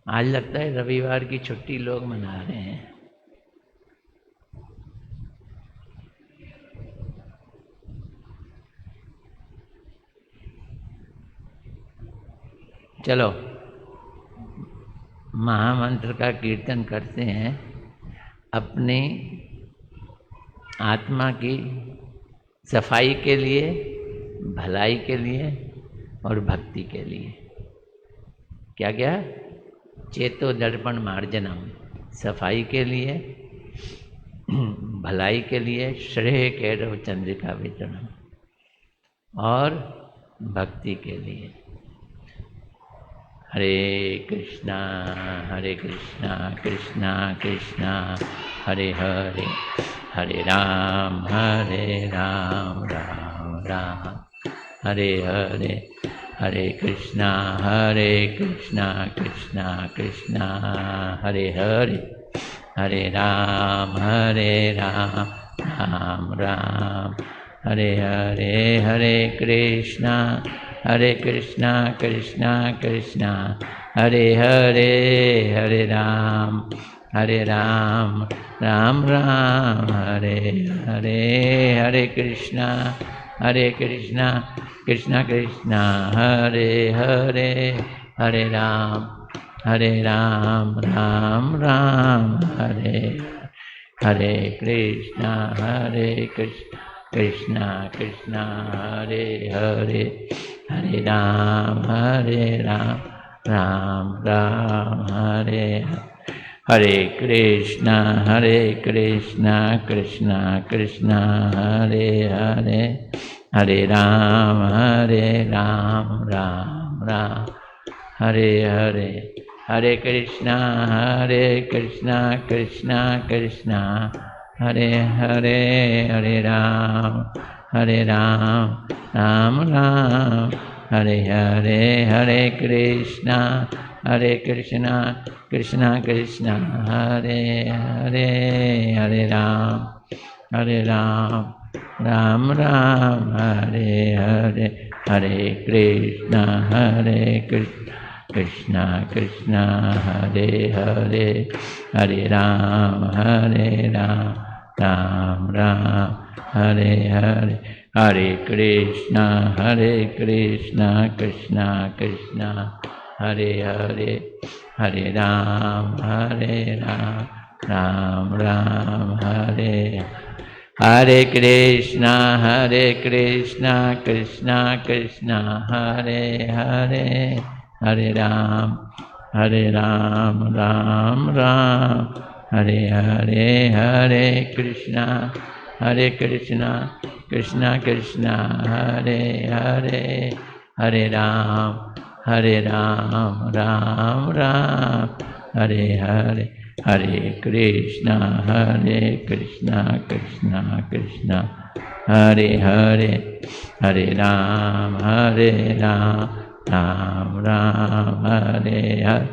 आज लगता है रविवार की छुट्टी लोग मना रहे हैं। चलो महामंत्र का कीर्तन करते हैं अपनी आत्मा की सफाई के लिए, भलाई के लिए और भक्ति के लिए। क्या क्या? चेतो दर्पण मार्जनम, सफाई के लिए, भलाई के लिए, श्रेय कैरव चंद्रिका वितरणम, और भक्ति के लिए। हरे कृष्णा कृष्णा कृष्णा हरे हरे, हरे राम राम राम हरे हरे, हरे कृष्णा कृष्णा कृष्णा हरे हरे, हरे राम राम राम हरे हरे, हरे कृष्णा कृष्णा कृष्णा हरे हरे, हरे राम राम राम हरे हरे, हरे कृष्णा कृष्णा कृष्णा हरे हरे, हरे राम राम राम हरे, हरे कृष्णा कृष्णा कृष्णा हरे हरे, हरे राम राम राम हरे हरे कृष्णा कृष्णा कृष्णा हरे हरे, हरे राम राम राम हरे हरे, हरे कृष्णा कृष्णा कृष्णा हरे हरे, हरे राम राम राम हरे हरे, हरे कृष्णा कृष्णा कृष्णा हरे हरे, हरे राम राम राम हरे हरे, हरे कृष्णा कृष्णा कृष्णा हरे हरे, हरे राम राम राम हरे हरे, हरे कृष्णा कृष्णा कृष्णा हरे हरे, हरे राम राम राम हरे, हरे कृष्णा कृष्णा कृष्णा हरे हरे, हरे राम राम राम हरे हरे, हरे कृष्णा कृष्णा कृष्णा हरे हरे, हरे राम राम राम हरे हरे, हरे कृष्णा कृष्णा कृष्णा हरे हरे, हरे राम राम राम हरे हरे,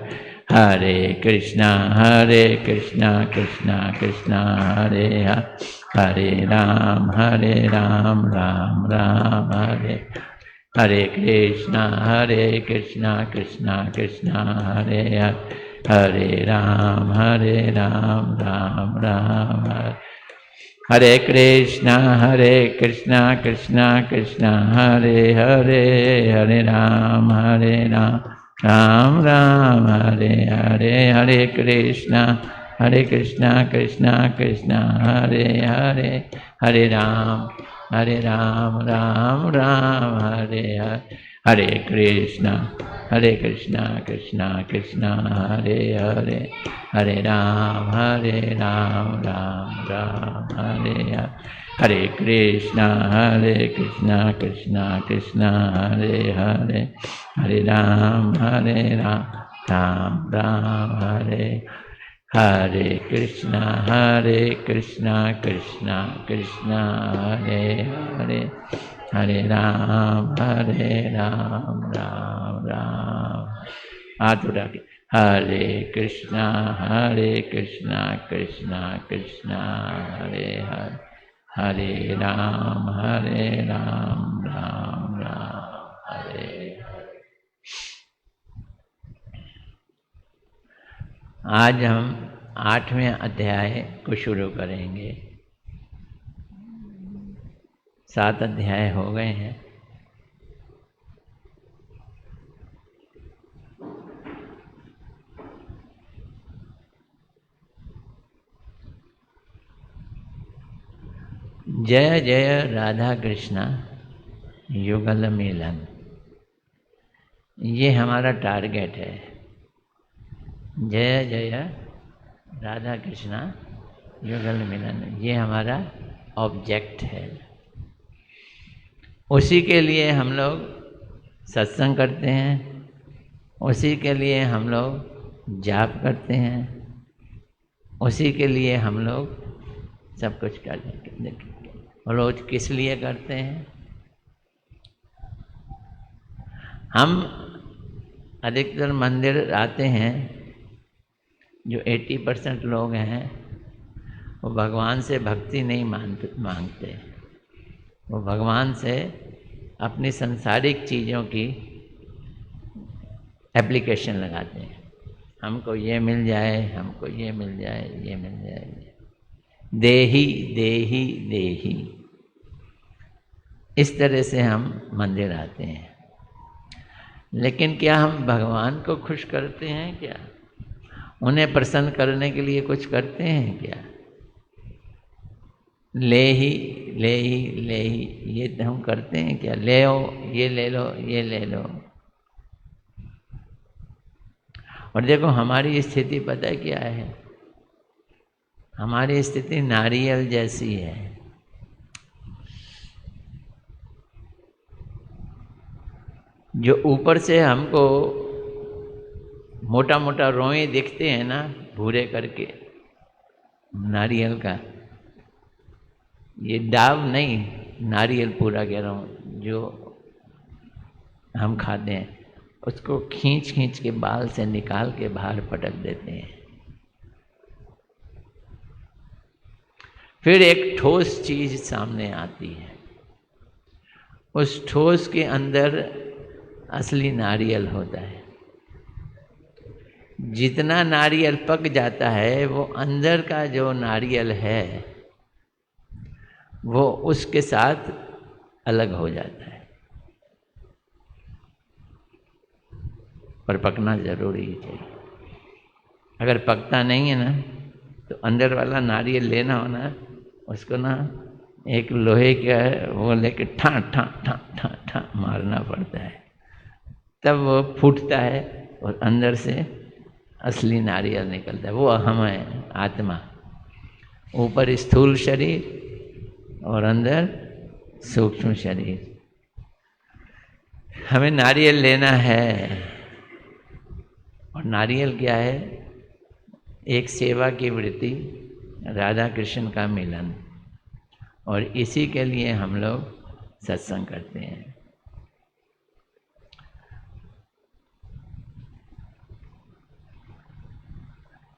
हरे कृष्णा कृष्णा कृष्णा हरे हरे, हरे राम राम राम हरे, हरे कृष्णा कृष्णा कृष्णा हरे हरे, हरे राम राम राम हरे, हरे कृष्णा कृष्णा कृष्णा हरे हरे, हरे राम राम राम हरे हरे, हरे कृष्णा कृष्णा कृष्णा हरे हरे, हरे राम राम राम हरे हरे, हरे कृष्णा कृष्णा कृष्णा हरे हरे, हरे राम राम राम हरे हरे, हरे कृष्णा कृष्णा कृष्णा हरे हरे, हरे राम राम राम हरे, हरे कृष्णा कृष्णा कृष्णा हरे हरे, हरे राम राम राम। हाथ उठा के हरे कृष्णा कृष्णा कृष्णा हरे हरे, हरे राम राम राम हरे हरे। आज हम 8वें अध्याय को शुरू करेंगे। 7 अध्याय हो गए हैं। जय जय राधा कृष्णा युगल मिलन, ये हमारा टारगेट है। जय जय राधा कृष्णा युगल मिलन, ये हमारा ऑब्जेक्ट है। उसी के लिए हम लोग सत्संग करते हैं, उसी के लिए हम लोग जाप करते हैं, उसी के लिए हम लोग सब कुछ करते हैं। रोज किस लिए करते हैं? हम अधिकतर मंदिर आते हैं, जो 80% लोग हैं वो भगवान से भक्ति नहीं मांगते, वो भगवान से अपनी सांसारिक चीज़ों की एप्लीकेशन लगाते हैं। हमको ये मिल जाए, हमको ये मिल जाए, ये मिल जाए, देही देही देही, इस तरह से हम मंदिर आते हैं। लेकिन क्या हम भगवान को खुश करते हैं? क्या उन्हें प्रसन्न करने के लिए कुछ करते हैं क्या? ले ही ले ही ले ही, ये हम करते हैं क्या? ले लो, ये ले लो, ये ले लो। और देखो हमारी स्थिति पता है क्या है? हमारी स्थिति नारियल जैसी है। जो ऊपर से हमको मोटा मोटा रोए दिखते हैं ना, भूरे करके, नारियल का, ये डाब नहीं, नारियल पूरा कह रहा हूँ, जो हम खाते हैं, उसको खींच खींच के बाल से निकाल के बाहर पटक देते हैं। फिर एक ठोस चीज सामने आती है, उस ठोस के अंदर असली नारियल होता है। जितना नारियल पक जाता है, वो अंदर का जो नारियल है वो उसके साथ अलग हो जाता है। पर पकना जरूरी चाहिए। अगर पकता नहीं है ना, तो अंदर वाला नारियल लेना हो ना, उसको ना एक लोहे का वो लेके ठा ठा ठा ठा ठा मारना पड़ता है, तब वो फूटता है और अंदर से असली नारियल निकलता है। वो हम है, आत्मा। ऊपर स्थूल शरीर और अंदर सूक्ष्म शरीर। हमें नारियल लेना है। और नारियल क्या है? एक सेवा की वृत्ति, राधा कृष्ण का मिलन। और इसी के लिए हम लोग सत्संग करते हैं।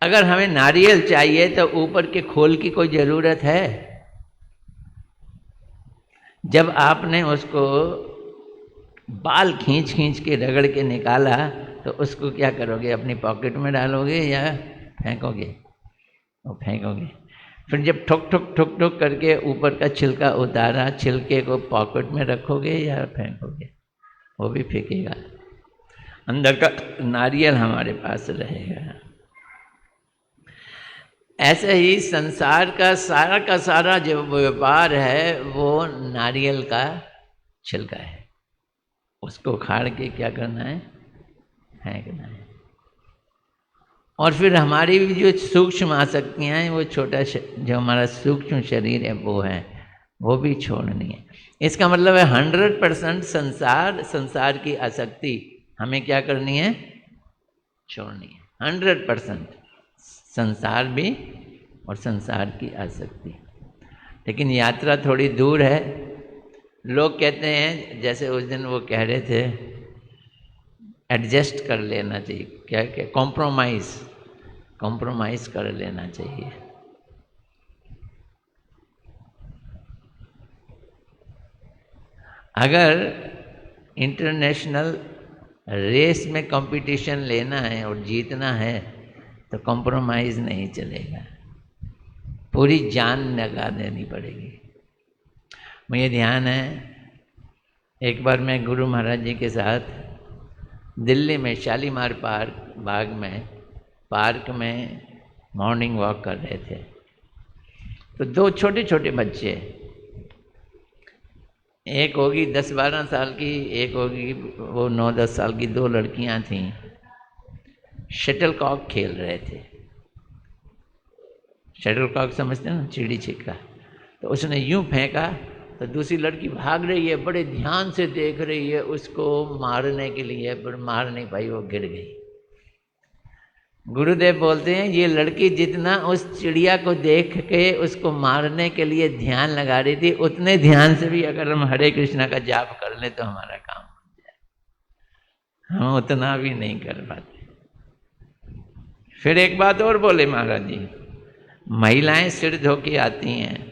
अगर हमें नारियल चाहिए तो ऊपर के खोल की कोई ज़रूरत है? जब आपने उसको बाल खींच खींच के रगड़ के निकाला, तो उसको क्या करोगे? अपनी पॉकेट में डालोगे या फेंकोगे? वो फेंकोगे। फिर जब ठुक ठुक ठुक ठुक करके ऊपर का छिलका उतारा, छिलके को पॉकेट में रखोगे या फेंकोगे? वो भी फेंकेगा। अंदर का नारियल हमारे पास रहेगा। ऐसे ही संसार का सारा जो व्यापार है वो नारियल का छिलका है। उसको उखाड़ के क्या करना है? फेंकना है। और फिर हमारी भी जो सूक्ष्म आसक्तियाँ हैं, वो छोटा जो हमारा सूक्ष्म शरीर है वो है, वो भी छोड़नी है। इसका मतलब है 100% संसार की आसक्ति हमें क्या करनी है? छोड़नी है। 100% संसार भी और संसार की आसक्ति। लेकिन यात्रा थोड़ी दूर है। लोग कहते हैं, जैसे उस दिन वो कह रहे थे, एडजस्ट कर लेना चाहिए। क्या क्या? कॉम्प्रोमाइज कर लेना चाहिए। अगर इंटरनेशनल रेस में कंपटीशन लेना है और जीतना है, तो कॉम्प्रोमाइज़ नहीं चलेगा, पूरी जान लगा देनी पड़ेगी। मुझे ध्यान है, एक बार मैं गुरु महाराज जी के साथ दिल्ली में शालीमार बाग में पार्क में मॉर्निंग वॉक कर रहे थे। तो दो छोटे छोटे बच्चे, एक होगी 10-12 साल की, एक होगी वो 9-10 साल की, दो लड़कियां थीं, शटल कॉक खेल रहे थे। शटल कॉक समझते हैं ना, चिड़ी छिक्का। तो उसने यूं फेंका तो दूसरी लड़की भाग रही है, बड़े ध्यान से देख रही है उसको मारने के लिए, पर मार नहीं पाई, वो गिर गई। गुरुदेव बोलते हैं ये लड़की जितना उस चिड़िया को देख के उसको मारने के लिए ध्यान लगा रही थी, उतने ध्यान से भी अगर हम हरे कृष्णा का जाप कर लें तो हमारा काम हो जाए। हम उतना भी नहीं कर पाते। फिर एक बात और बोले महाराज जी, महिलाएं सिर धो के आती हैं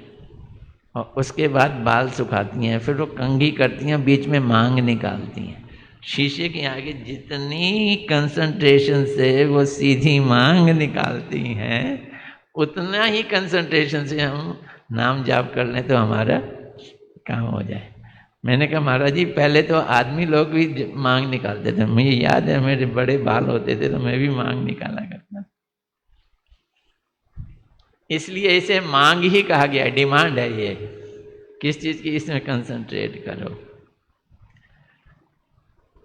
और उसके बाद बाल सुखाती हैं, फिर वो कंघी करती हैं, बीच में मांग निकालती हैं। शीशे के आगे जितनी कंसंट्रेशन से वो सीधी मांग निकालती हैं, उतना ही कंसंट्रेशन से हम नाम जाप कर लें तो हमारा काम हो जाए। मैंने कहा महाराज जी पहले तो आदमी लोग भी मांग निकालते थे, मुझे याद है मेरे बड़े बाल होते थे तो मैं भी मांग निकाला करता। इसलिए इसे मांग ही कहा गया, डिमांड है ये, किस चीज़ की, इसमें कंसंट्रेट करो।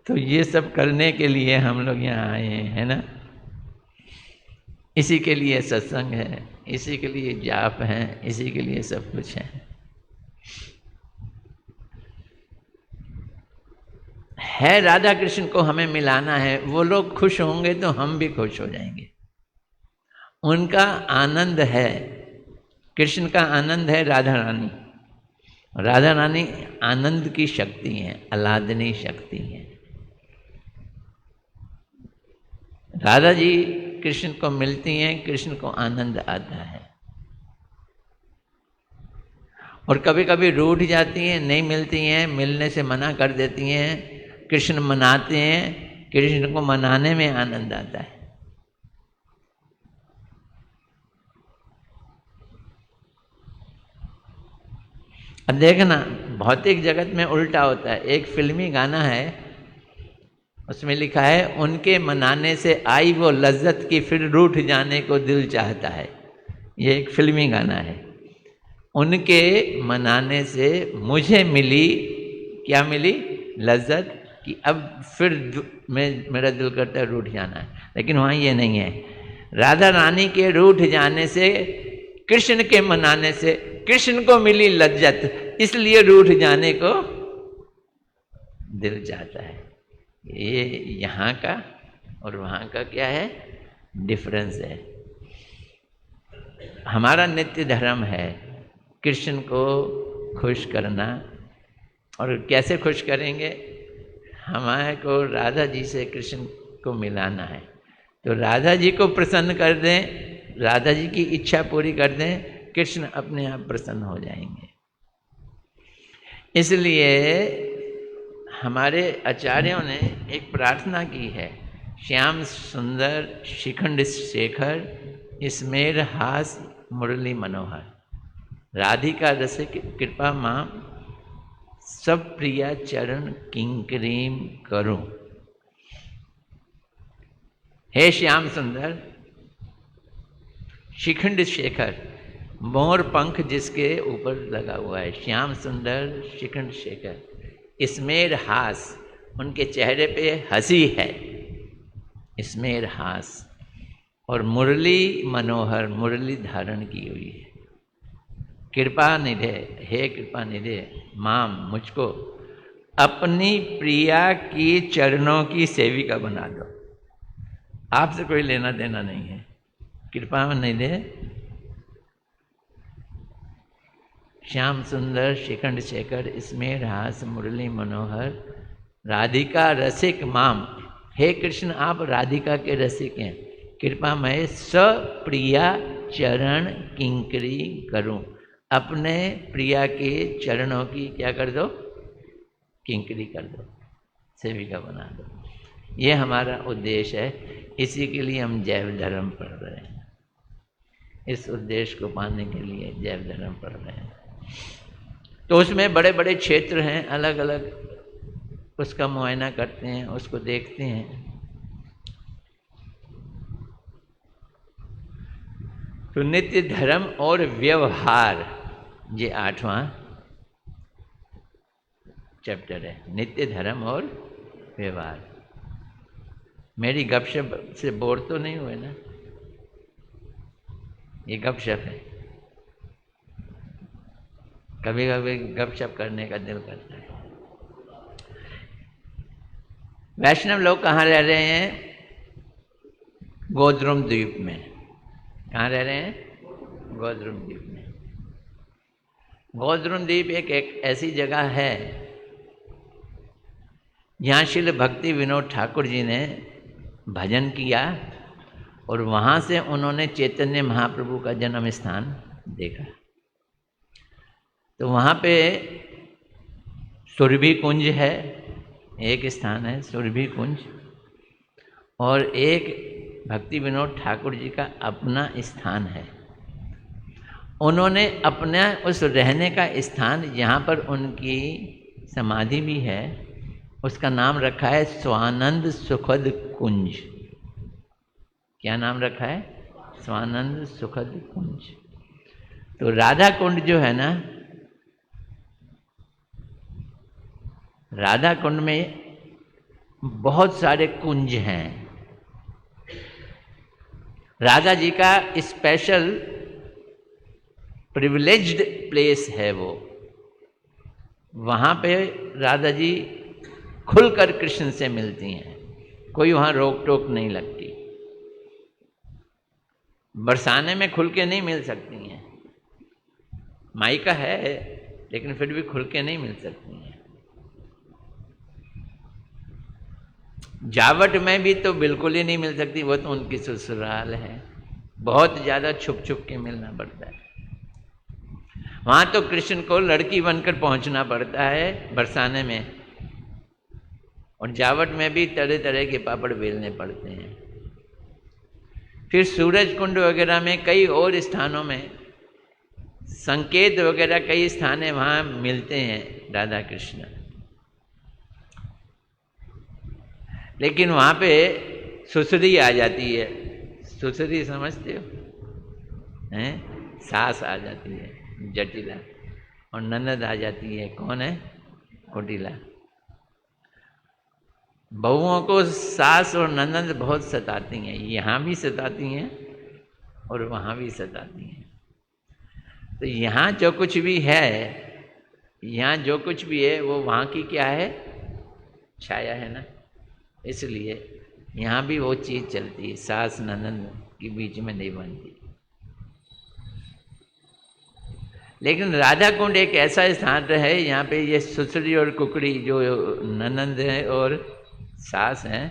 तो ये सब करने के लिए हम लोग यहाँ आए हैं ना, इसी के लिए सत्संग है, इसी के लिए जाप है, इसी के लिए सब कुछ है। राधा कृष्ण को हमें मिलाना है, वो लोग खुश होंगे तो हम भी खुश हो जाएंगे। उनका आनंद है, कृष्ण का आनंद है राधा रानी। राधा रानी आनंद की शक्ति है, अलादनी शक्ति है। राधा जी कृष्ण को मिलती हैं, कृष्ण को आनंद आता है। और कभी कभी रूठ जाती हैं, नहीं मिलती हैं, मिलने से मना कर देती हैं, कृष्ण मनाते हैं, कृष्ण को मनाने में आनंद आता है। अब देखना, भौतिक जगत में उल्टा होता है। एक फिल्मी गाना है, उसमें लिखा है उनके मनाने से आई वो लज्जत की फिर रूठ जाने को दिल चाहता है। ये एक फिल्मी गाना है। उनके मनाने से मुझे मिली, क्या मिली? लज्जत कि अब फिर मेरा दिल करता है रूठ जाना है। लेकिन वहाँ ये नहीं है। राधा रानी के रूठ जाने से, कृष्ण के मनाने से कृष्ण को मिली लज्जत, इसलिए रूठ जाने को दिल चाहता है। ये यहाँ का और वहाँ का क्या है? डिफरेंस है। हमारा नित्य धर्म है कृष्ण को खुश करना। और कैसे खुश करेंगे? हमारे को राधा जी से कृष्ण को मिलाना है। तो राधा जी को प्रसन्न कर दें, राधा जी की इच्छा पूरी कर दें, कृष्ण अपने आप प्रसन्न हो जाएंगे। इसलिए हमारे आचार्यों ने एक प्रार्थना की है, श्याम सुंदर शिखंड शेखर स्मेर हास मुरली मनोहर, राधिका रसिक कृपा मां सब प्रिया चरण किंकरीम करूं। हे श्याम सुंदर शिखंड शेखर, मोर पंख जिसके ऊपर लगा हुआ है, श्याम सुंदर शिखंड शेखर, स्मेर हास, उनके चेहरे पे हंसी है, स्मेर हास, और मुरली मनोहर, मुरली धारण की हुई है। कृपा निधे, हे कृपा निधे, माम मुझको अपनी प्रिया की चरणों की सेविका बना दो। आपसे कोई लेना देना नहीं है, कृपा निधे श्याम सुंदर शिखंड शेखर स्मेर हास मुरली मनोहर राधिका रसिक माम, हे कृष्ण आप राधिका के रसिक हैं, कृपा मैं सप्रिया चरण किंकरी करूं, अपने प्रिया के चरणों की क्या कर दो? किंकरी कर दो, सेविका बना दो। ये हमारा उद्देश्य है। इसी के लिए हम जैव धर्म पढ़ रहे हैं, इस उद्देश्य को पाने के लिए जैव धर्म पढ़ रहे हैं। तो उसमें बड़े बड़े क्षेत्र हैं, अलग अलग उसका मुआयना करते हैं, उसको देखते हैं। तो नित्य धर्म और व्यवहार, ये 8वां चैप्टर है, नित्य धर्म और व्यवहार। मेरी गपशप से बोर तो नहीं हुए ना? ये गपशप है, कभी कभी गपशप करने का दिल करता है। वैष्णव लोग कहाँ रह रहे हैं? गोद्रुम द्वीप में। कहाँ रह रहे हैं? गोद्रुम द्वीप में। गोद्रुम द्वीप एक ऐसी जगह है जहाँ श्रील भक्ति विनोद ठाकुर जी ने भजन किया और वहाँ से उन्होंने चैतन्य महाप्रभु का जन्म स्थान देखा। तो वहाँ पे सुरभि कुंज है, एक स्थान है सुरभि कुंज, और एक भक्ति विनोद ठाकुर जी का अपना स्थान है। उन्होंने अपना उस रहने का स्थान, जहाँ पर उनकी समाधि भी है, उसका नाम रखा है स्वानंद सुखद कुंज। क्या नाम रखा है? स्वानंद सुखद कुंज। तो राधा कुंड जो है ना, राधा कुंड में बहुत सारे कुंज हैं। राधा जी का स्पेशल प्रिविलेज्ड प्लेस है वो। वहाँ पे राधा जी खुलकर कृष्ण से मिलती हैं, कोई वहाँ रोक टोक नहीं लगती। बरसाने में खुल के नहीं मिल सकती हैं, माइका है लेकिन फिर भी खुल के नहीं मिल सकती हैं। जावट में भी तो बिल्कुल ही नहीं मिल सकती, वो तो उनकी ससुराल है, बहुत ज़्यादा छुप छुप के मिलना पड़ता है। वहाँ तो कृष्ण को लड़की बनकर पहुँचना पड़ता है बरसाने में, और जावट में भी तरह तरह के पापड़ बेलने पड़ते हैं। फिर सूरज कुंड वगैरह में, कई और स्थानों में, संकेत वगैरह कई स्थान है, वहाँ मिलते हैं राधा कृष्ण। लेकिन वहाँ पे सुसरी आ जाती है। सुसरी समझते हो? हैं? सास आ जाती है जटिला, और ननद आ जाती है, कौन है? कुटिला। बहुओं को सास और ननद बहुत सताती हैं, यहाँ भी सताती हैं और वहाँ भी सताती हैं। तो यहाँ जो कुछ भी है, यहाँ जो कुछ भी है वो वहाँ की क्या है? छाया है ना, इसलिए यहाँ भी वो चीज़ चलती है, सास ननद के बीच में नहीं बनती। लेकिन राधा कुंड एक ऐसा स्थान है यहाँ पे ये सुसरी और कुकड़ी जो ननद है और सास हैं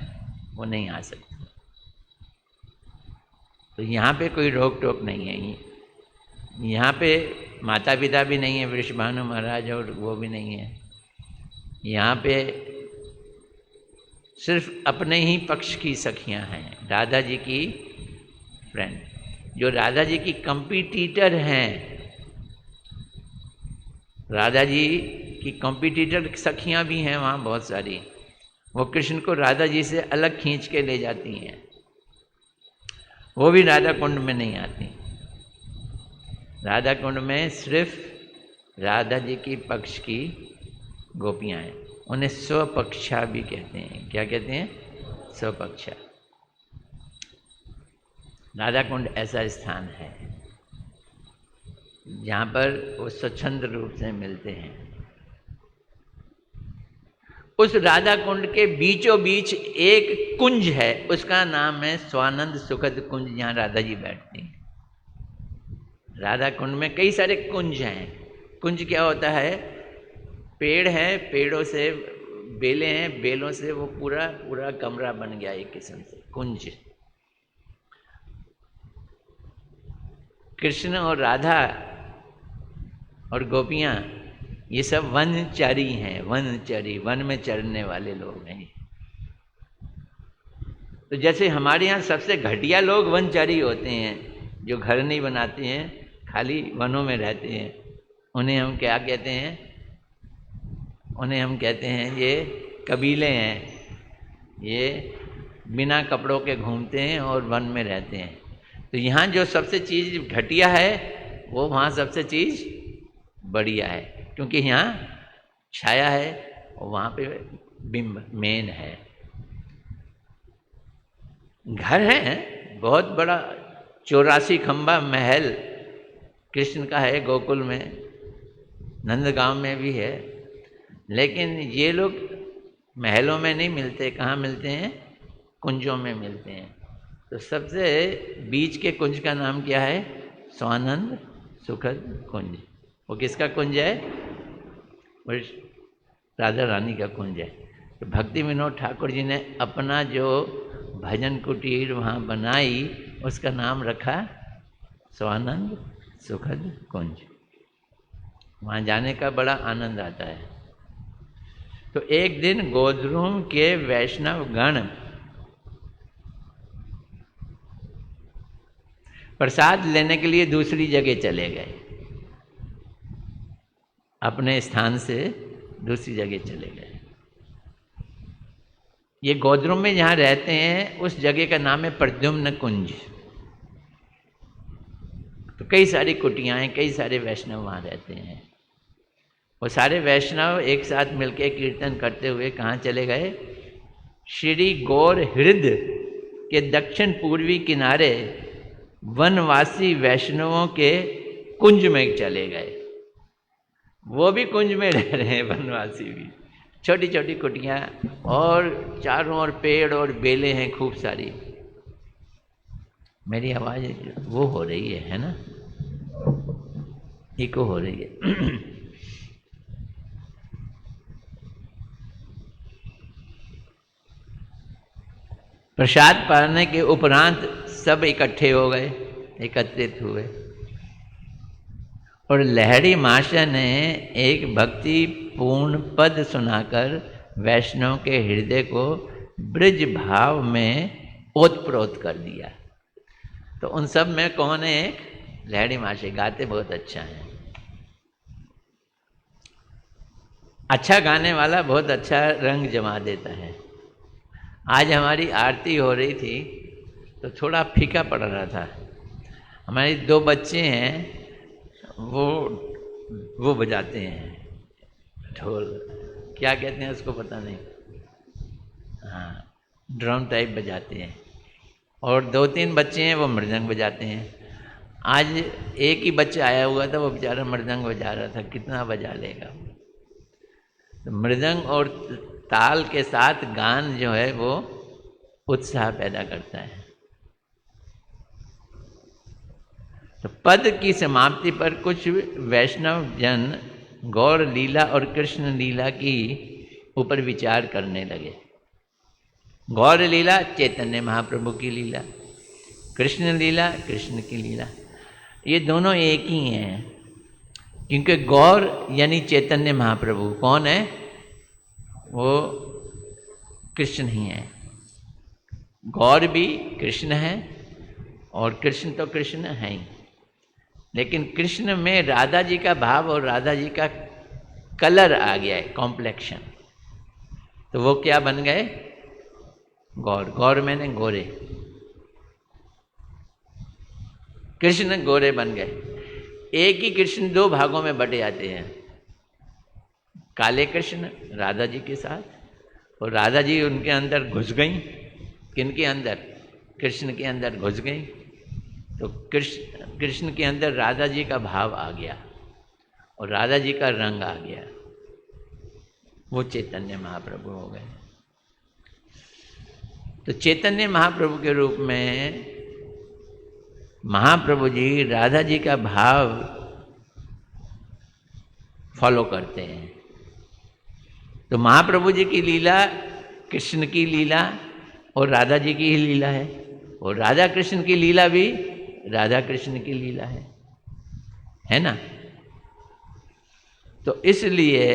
वो नहीं आ सकती। तो यहाँ पे कोई रोक टोक नहीं है। यहाँ पे माता पिता भी नहीं है, वृषभानु महाराज और वो भी नहीं है। यहाँ पे सिर्फ अपने ही पक्ष की सखियाँ हैं, राधा जी की फ्रेंड, जो राधा जी की कंपटीटर हैं। राधा जी की कंपटीटर सखियाँ भी हैं वहाँ बहुत सारी, वो कृष्ण को राधा जी से अलग खींच के ले जाती हैं, वो भी राधा कुंड में नहीं आती। राधा कुंड में सिर्फ राधा जी की पक्ष की गोपियाँ हैं, उन्हें स्वपक्षा भी कहते हैं। क्या कहते हैं? स्वपक्षा। राधा कुंड ऐसा स्थान है जहाँ पर वो स्वच्छंद रूप से मिलते हैं। उस राधा कुंड के बीचों बीच एक कुंज है, उसका नाम है स्वानंद सुखद कुंज, जहाँ राधा जी बैठती हैं। राधा कुंड में कई सारे कुंज हैं। कुंज क्या होता है? पेड़ है, पेड़ों से बेलें हैं, बेलों से वो पूरा पूरा कमरा बन गया एक किस्म से कुंज। कृष्ण और राधा और गोपियाँ ये सब वनचारी हैं, वनचारी, वन में चरने वाले लोग हैं। तो जैसे हमारे यहाँ सबसे घटिया लोग वनचरी होते हैं, जो घर नहीं बनाते हैं, खाली वनों में रहते हैं, उन्हें हम क्या कहते हैं? उन्हें हम कहते हैं ये कबीले हैं, ये बिना कपड़ों के घूमते हैं और वन में रहते हैं। तो यहाँ जो सबसे चीज़ घटिया है वो वहाँ सबसे चीज़ बढ़िया है, क्योंकि यहाँ छाया है और वहाँ पे बिंब मेन है। घर है बहुत बड़ा, 84 खंबा महल कृष्ण का है गोकुल में, नंदगांव में भी है। लेकिन ये लोग महलों में नहीं मिलते, कहाँ मिलते हैं? कुंजों में मिलते हैं। तो सबसे बीच के कुंज का नाम क्या है? स्वानंद सुखद कुंज। वो किसका कुंज है? वो राधा रानी का कुंज है। तो भक्ति विनोद ठाकुर जी ने अपना जो भजन कुटीर वहाँ बनाई, उसका नाम रखा स्वानंद सुखद कुंज। वहाँ जाने का बड़ा आनंद आता है। तो एक दिन गोद्रुम के वैष्णव गण प्रसाद लेने के लिए दूसरी जगह चले गए, अपने स्थान से दूसरी जगह चले गए। ये गोद्रुम में जहाँ रहते हैं उस जगह का नाम है प्रद्युम्न कुंज। तो कई सारी कुटियाँ हैं, कई सारे वैष्णव वहाँ रहते हैं। वो सारे वैष्णव एक साथ मिलकर कीर्तन करते हुए कहाँ चले गए? श्री गौर हृद के दक्षिण पूर्वी किनारे वनवासी वैष्णवों के कुंज में चले गए। वो भी कुंज में रह रहे हैं, वनवासी भी। छोटी छोटी कुटियाँ और चारों ओर पेड़ और बेलें हैं खूब सारी। मेरी आवाज़ वो हो रही है ना? इको हो रही है। प्रसाद पाने के उपरांत सब इकट्ठे हो गए, एकत्रित हुए, और लहरी माशा ने एक भक्ति पूर्ण पद सुनाकर वैष्णव के हृदय को ब्रज भाव में ओतप्रोत कर दिया। तो उन सब में कौन है? एक लहरी माशे, गाते बहुत अच्छा है। अच्छा गाने वाला बहुत अच्छा रंग जमा देता है। आज हमारी आरती हो रही थी तो थोड़ा फीका पड़ रहा था। हमारे 2 बच्चे हैं, वो बजाते हैं ढोल, क्या कहते हैं उसको पता नहीं, हाँ ड्रम टाइप बजाते हैं। और 2-3 बच्चे हैं वो मृदंग बजाते हैं। आज एक ही बच्चा आया हुआ था, वो बेचारा मृदंग बजा रहा था, कितना बजा लेगा। तो मृदंग और ताल के साथ गान जो है वो उत्साह पैदा करता है। तो पद की समाप्ति पर कुछ वैष्णव जन गौर लीला और कृष्ण लीला की ऊपर विचार करने लगे। गौर लीला चैतन्य महाप्रभु की लीला, कृष्ण लीला कृष्ण की लीला, ये दोनों एक ही हैं। क्योंकि गौर यानी चैतन्य महाप्रभु कौन है? वो कृष्ण ही है। गौर भी कृष्ण है और कृष्ण तो कृष्ण है ही, लेकिन कृष्ण में राधा जी का भाव और राधा जी का कलर आ गया है, कॉम्प्लेक्शन। तो वो क्या बन गए? गौर। गौर मैंने गोरे, कृष्ण गोरे बन गए। एक ही कृष्ण 2 भागों में बटे जाते हैं, काले कृष्ण राधा जी के साथ, और राधा जी उनके अंदर घुस गई। किनके अंदर? कृष्ण के अंदर घुस गई। तो कृष्ण के अंदर राधा जी का भाव आ गया और राधा जी का रंग आ गया, वो चैतन्य महाप्रभु हो गए। तो चैतन्य महाप्रभु के रूप में महाप्रभु जी राधा जी का भाव फॉलो करते हैं। तो महाप्रभु जी की लीला कृष्ण की लीला और राधा जी की ही लीला है, और राधा कृष्ण की लीला भी राधा कृष्ण की लीला है ना? तो इसलिए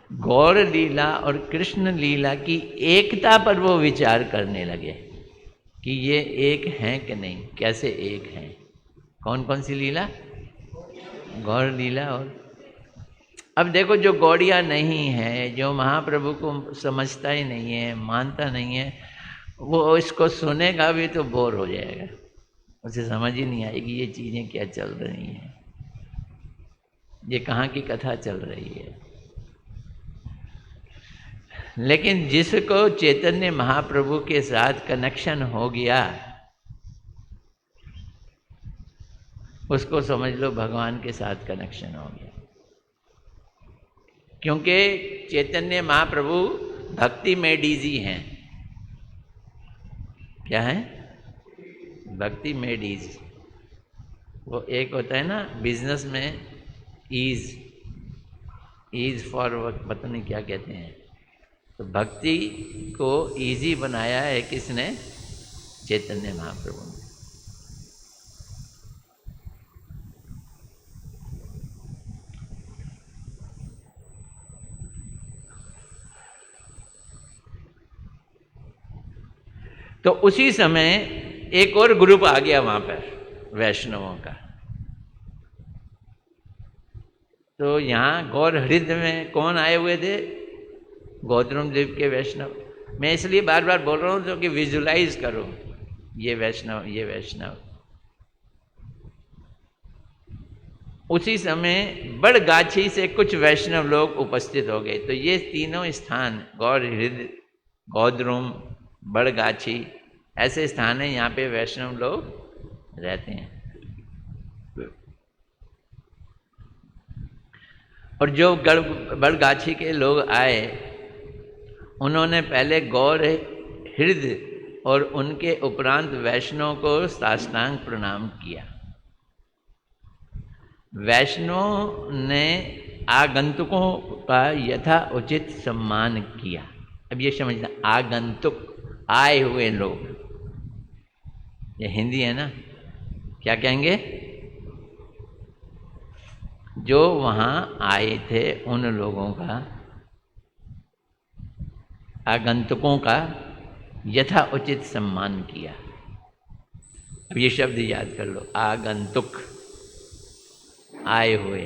गौर लीला और कृष्ण लीला की एकता पर वो विचार करने लगे कि ये एक हैं कि नहीं, कैसे एक हैं। कौन कौन सी लीला? गौर लीला। और अब देखो, जो गौड़िया नहीं है, जो महाप्रभु को समझता ही नहीं है, मानता नहीं है, वो इसको सुनेगा भी तो बोर हो जाएगा, उसे समझ ही नहीं आएगी ये चीज़ें क्या चल रही हैं, ये कहाँ की कथा चल रही है। लेकिन जिसको चैतन्य महाप्रभु के साथ कनेक्शन हो गया, उसको समझ लो भगवान के साथ कनेक्शन हो गया। क्योंकि चैतन्य महाप्रभु भक्ति में डीजी हैं। क्या है? भक्ति में डीजी। वो एक होता है ना बिजनेस में ईज फॉर वर्क, पता नहीं क्या कहते हैं। तो भक्ति को इजी बनाया है किसने? चैतन्य महाप्रभु ने। तो उसी समय एक और ग्रुप आ गया वहां पर वैष्णवों का। तो यहाँ गौर हृदय में कौन आए हुए थे? गौतम द्वीप के वैष्णव। मैं इसलिए बार बार बोल रहा हूँ तो कि विजुलाइज करो, ये वैष्णव, ये वैष्णव। उसी समय बड़गाछी से कुछ वैष्णव लोग उपस्थित हो गए। तो ये तीनों स्थान, गौर हृदय, गौद्रुम, बड़गाछी, ऐसे स्थान हैं यहाँ पे वैष्णव लोग रहते हैं। और जो बड़गाछी के लोग आए, उन्होंने पहले गौर हृदय और उनके उपरांत वैष्णव को साष्टांग प्रणाम किया। वैष्णव ने आगंतुकों का यथा उचित सम्मान किया। अब ये समझना, आगंतुक, आए हुए लोग, ये हिंदी है ना, क्या कहेंगे? जो वहाँ आए थे उन लोगों का, आगंतुकों का यथा उचित सम्मान किया। अब ये शब्द याद कर लो, आगंतुक, आए हुए।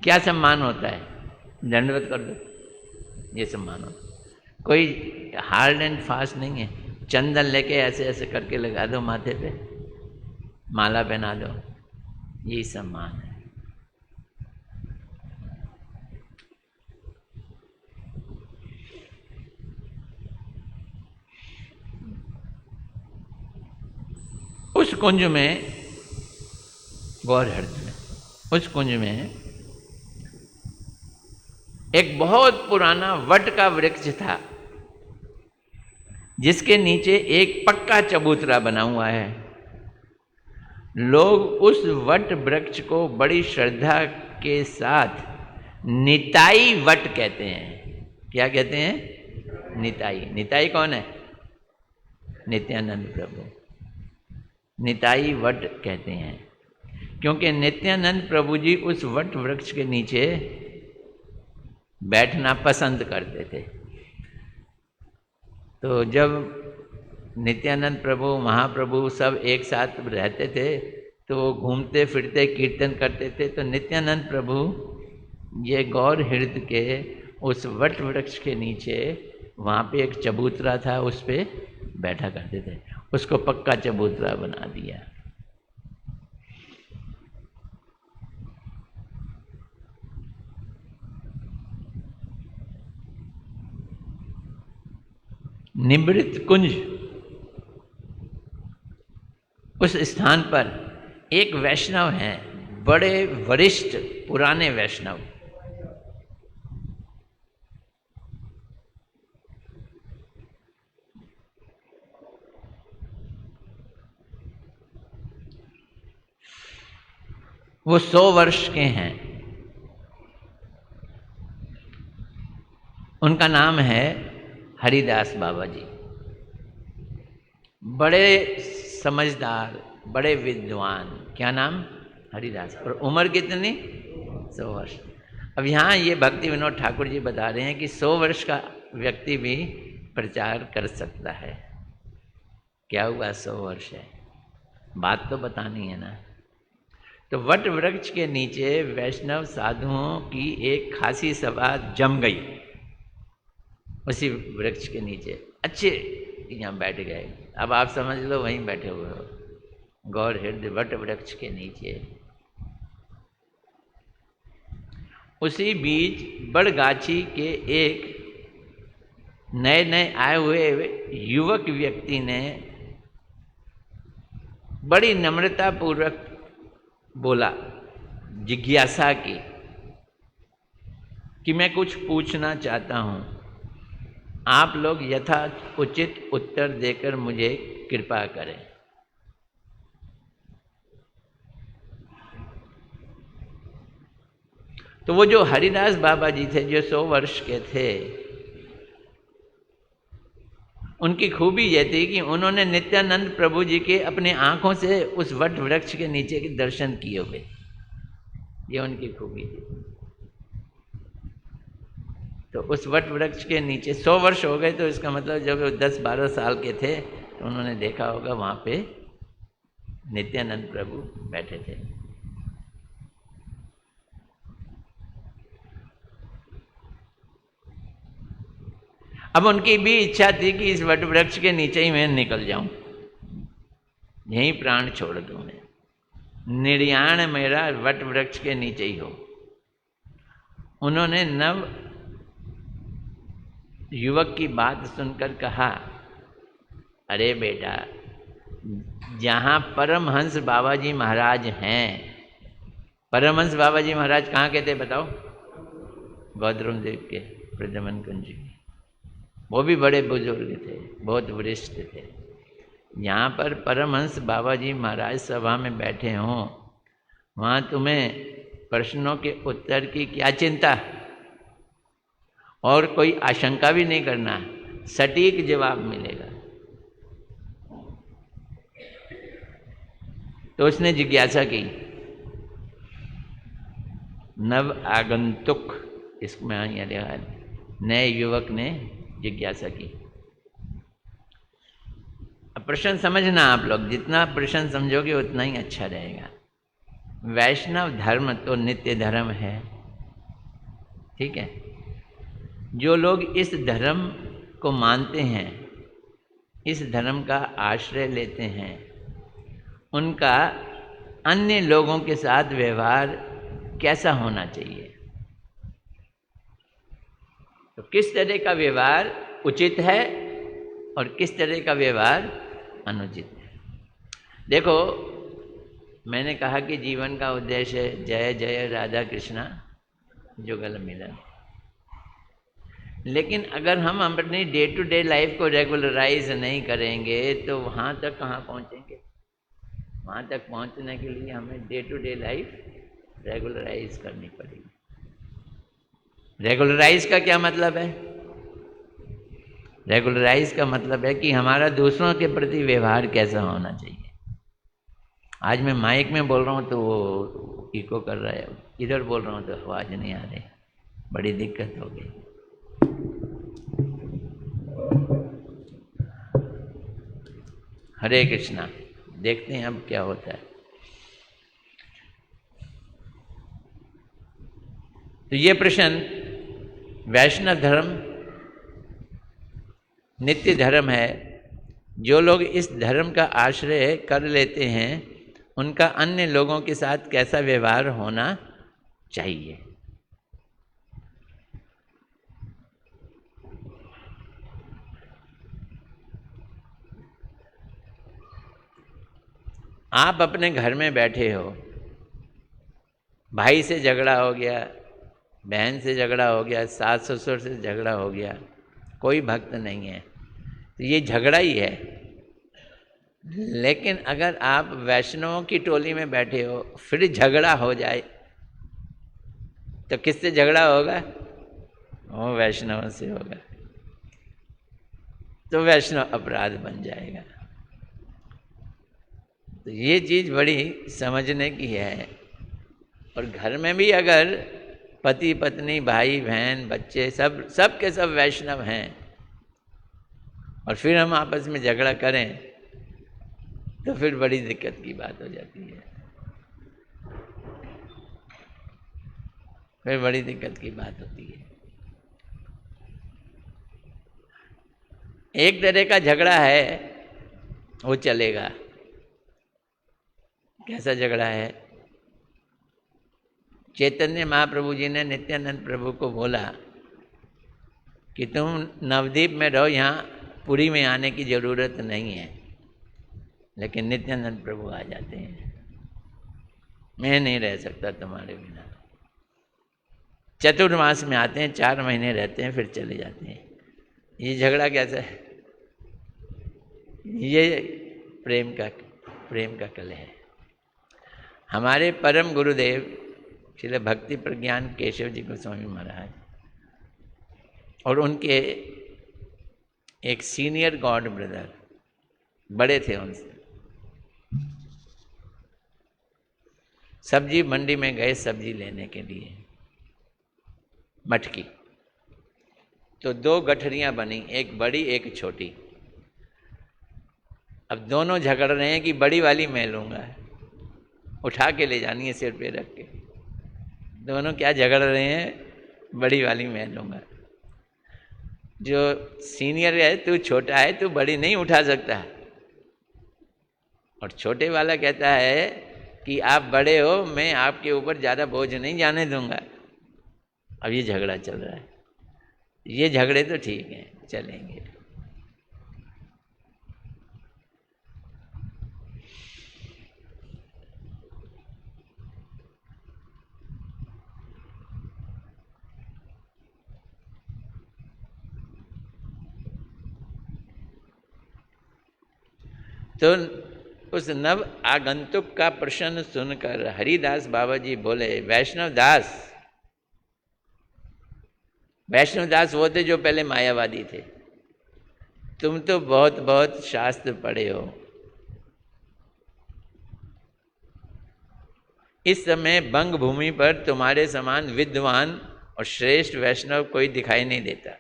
क्या सम्मान होता है? दंडवत कर दो, ये सम्मान होता है। कोई हार्ड एंड फास्ट नहीं है। चंदन लेके ऐसे ऐसे करके लगा दो माथे पे, माला पहना दो, यही सम्मान है। उस कुंज में, गौर हृदय में, उस कुंज में एक बहुत पुराना वट का वृक्ष था, जिसके नीचे एक पक्का चबूतरा बना हुआ है। लोग उस वट वृक्ष को बड़ी श्रद्धा के साथ निताई वट कहते हैं। क्या कहते हैं? निताई। निताई कौन है? नित्यानंद प्रभु। निताई वट कहते हैं, क्योंकि नित्यानंद प्रभु जी उस वट वृक्ष के नीचे बैठना पसंद करते थे। तो जब नित्यानंद प्रभु, महाप्रभु सब एक साथ रहते थे, तो वो घूमते फिरते कीर्तन करते थे। तो नित्यानंद प्रभु ये गौर हृदय के उस वट वृक्ष के नीचे, वहाँ पे एक चबूतरा था, उस पे बैठा करते थे। उसको पक्का चबूतरा बना दिया। निवृत्त कुंज, उस स्थान पर एक वैष्णव हैं, बड़े वरिष्ठ पुराने वैष्णव। वो 100 वर्ष के हैं। उनका नाम है हरिदास बाबा जी। बड़े समझदार, बड़े विद्वान। क्या नाम? हरिदास। और उम्र कितनी? 100 वर्ष। अब यहाँ ये भक्ति विनोद ठाकुर जी बता रहे हैं कि 100 वर्ष का व्यक्ति भी प्रचार कर सकता है। क्या हुआ 100 वर्ष है, बात तो बतानी है ना। तो वट वृक्ष के नीचे वैष्णव साधुओं की एक खासी सभा जम गई। उसी वृक्ष के नीचे अच्छे यहाँ बैठ गए। अब आप समझ लो वहीं बैठे हुए हो, गौर हृदय वट वृक्ष के नीचे। उसी बीच बड़गाछी के एक नए नए आए हुए युवक व्यक्ति ने बड़ी नम्रता पूर्वक बोला, जिज्ञासा की कि मैं कुछ पूछना चाहता हूं, आप लोग यथा उचित उत्तर देकर मुझे कृपा करें। तो वो जो हरिदास बाबा जी थे, जो 100 वर्ष के थे, उनकी खूबी यह थी कि उन्होंने नित्यानंद प्रभु जी के अपने आंखों से उस वट वृक्ष के नीचे के दर्शन किए हुए। ये उनकी खूबी थी। तो उस वट वृक्ष के नीचे 100 वर्ष हो गए, तो इसका मतलब जब वो 10-12 साल के थे तो उन्होंने देखा होगा वहाँ पे नित्यानंद प्रभु बैठे थे। अब उनकी भी इच्छा थी कि इस वट वृक्ष के नीचे ही मैं निकल जाऊं, यहीं प्राण छोड़ दूं मैं, निर्याण मेरा वट वृक्ष के नीचे ही हो। उन्होंने नव युवक की बात सुनकर कहा, अरे बेटा, जहां परमहंस बाबा जी महाराज हैं, परमहंस बाबा जी महाराज कहाँ के थे बताओ? गौतम देव के प्रदमन कुंज के। वो भी बड़े बुजुर्ग थे, बहुत वरिष्ठ थे। यहाँ पर परमहंस बाबा जी महाराज सभा में बैठे हों, वहाँ तुम्हें प्रश्नों के उत्तर की क्या चिंता, और कोई आशंका भी नहीं करना, सटीक जवाब मिलेगा। तो उसने जिज्ञासा की। नव आगंतुक, इसमें नए युवक ने जिज्ञासा की। अब प्रश्न समझना आप लोग, जितना प्रश्न समझोगे उतना ही अच्छा रहेगा। वैष्णव धर्म तो नित्य धर्म है, ठीक है। जो लोग इस धर्म को मानते हैं, इस धर्म का आश्रय लेते हैं, उनका अन्य लोगों के साथ व्यवहार कैसा होना चाहिए? तो किस तरह का व्यवहार उचित है और किस तरह का व्यवहार अनुचित है? देखो, मैंने कहा कि जीवन का उद्देश्य है जय जय राधा कृष्णा जुगल मिलन। लेकिन अगर हम अपनी डे टू डे लाइफ को रेगुलराइज नहीं करेंगे तो वहाँ तक कहाँ पहुँचेंगे? वहाँ तक पहुँचने के लिए हमें day to day life regularize करनी पड़ेगी। रेगुलराइज का क्या मतलब है? रेगुलराइज का मतलब है कि हमारा दूसरों के प्रति व्यवहार कैसा होना चाहिए। आज मैं माइक में बोल रहा हूँ तो वो इको कर रहा है, इधर बोल रहा हूँ तो आवाज़ नहीं आ रही, बड़ी दिक्कत हो गई। हरे कृष्णा। देखते हैं अब क्या होता है। तो ये प्रश्न, वैष्णव धर्म नित्य धर्म है। जो लोग इस धर्म का आश्रय कर लेते हैं, उनका अन्य लोगों के साथ कैसा व्यवहार होना चाहिए? आप अपने घर में बैठे हो, भाई से झगड़ा हो गया, बहन से झगड़ा हो गया, सास ससुर से झगड़ा हो गया, कोई भक्त नहीं है, तो ये झगड़ा ही है। लेकिन अगर आप वैष्णवों की टोली में बैठे हो, फिर झगड़ा हो जाए, तो किससे झगड़ा होगा? वो वैष्णव से होगा, तो वैष्णव अपराध बन जाएगा। तो ये चीज़ बड़ी समझने की है और घर में भी अगर पति पत्नी भाई बहन बच्चे सब के सब वैष्णव हैं और फिर हम आपस में झगड़ा करें तो फिर बड़ी दिक्कत की बात हो जाती है, फिर बड़ी दिक्कत की बात होती है। एक तरह का झगड़ा है वो चलेगा। कैसा झगड़ा है? चैतन्य महाप्रभु जी ने नित्यानंद प्रभु को बोला कि तुम नवद्वीप में रहो, यहाँ पुरी में आने की जरूरत नहीं है। लेकिन नित्यानंद प्रभु आ जाते हैं, मैं नहीं रह सकता तुम्हारे बिना। चतुर्मास में आते हैं, 4 महीने रहते हैं, फिर चले जाते हैं। ये झगड़ा कैसा है? ये प्रेम का कलह है। हमारे परम गुरुदेव श्रील भक्ति प्रज्ञान केशव जी गोस्वामी महाराज और उनके एक सीनियर गॉड ब्रदर बड़े थे, उनसे सब्जी मंडी में गए सब्जी लेने के लिए, मटकी। तो 2 गठरियां बनी, एक बड़ी एक छोटी। अब दोनों झगड़ रहे हैं कि बड़ी वाली मैं लूँगा, उठा के ले जानी है सिर पे रख के। दोनों क्या झगड़ रहे हैं? बड़ी वाली मैं लूँगा। जो सीनियर है, तू छोटा है, तू बड़ी नहीं उठा सकता। और छोटे वाला कहता है कि आप बड़े हो, मैं आपके ऊपर ज़्यादा बोझ नहीं जाने दूंगा। अब ये झगड़ा चल रहा है। ये झगड़े तो ठीक हैं, चलेंगे। तो उस नव आगंतुक का प्रश्न सुनकर हरिदास बाबा जी बोले, वैष्णव दास वो थे जो पहले मायावादी थे। तुम तो बहुत बहुत शास्त्र पढ़े हो। इस समय बंग भूमि पर तुम्हारे समान विद्वान और श्रेष्ठ वैष्णव कोई दिखाई नहीं देता।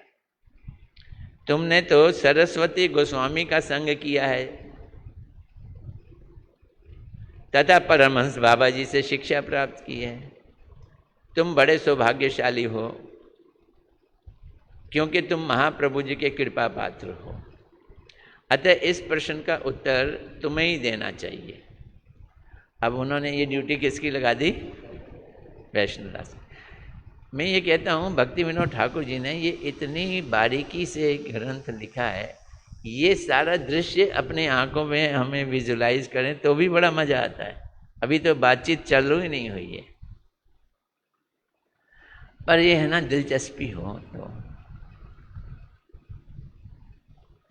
तुमने तो सरस्वती गोस्वामी का संग किया है तथा परमहंस बाबा जी से शिक्षा प्राप्त की है। तुम बड़े सौभाग्यशाली हो क्योंकि तुम महाप्रभु जी के कृपा पात्र हो। अतः इस प्रश्न का उत्तर तुम्हें ही देना चाहिए। अब उन्होंने ये ड्यूटी किसकी लगा दी? वैष्णवदास। मैं ये कहता हूँ भक्ति विनोद ठाकुर जी ने ये इतनी बारीकी से ग्रंथ लिखा है, ये सारा दृश्य अपने आंखों में हमें विजुलाइज करें तो भी बड़ा मजा आता है। अभी तो बातचीत चालू ही नहीं हुई है, पर ये है ना, दिलचस्पी हो तो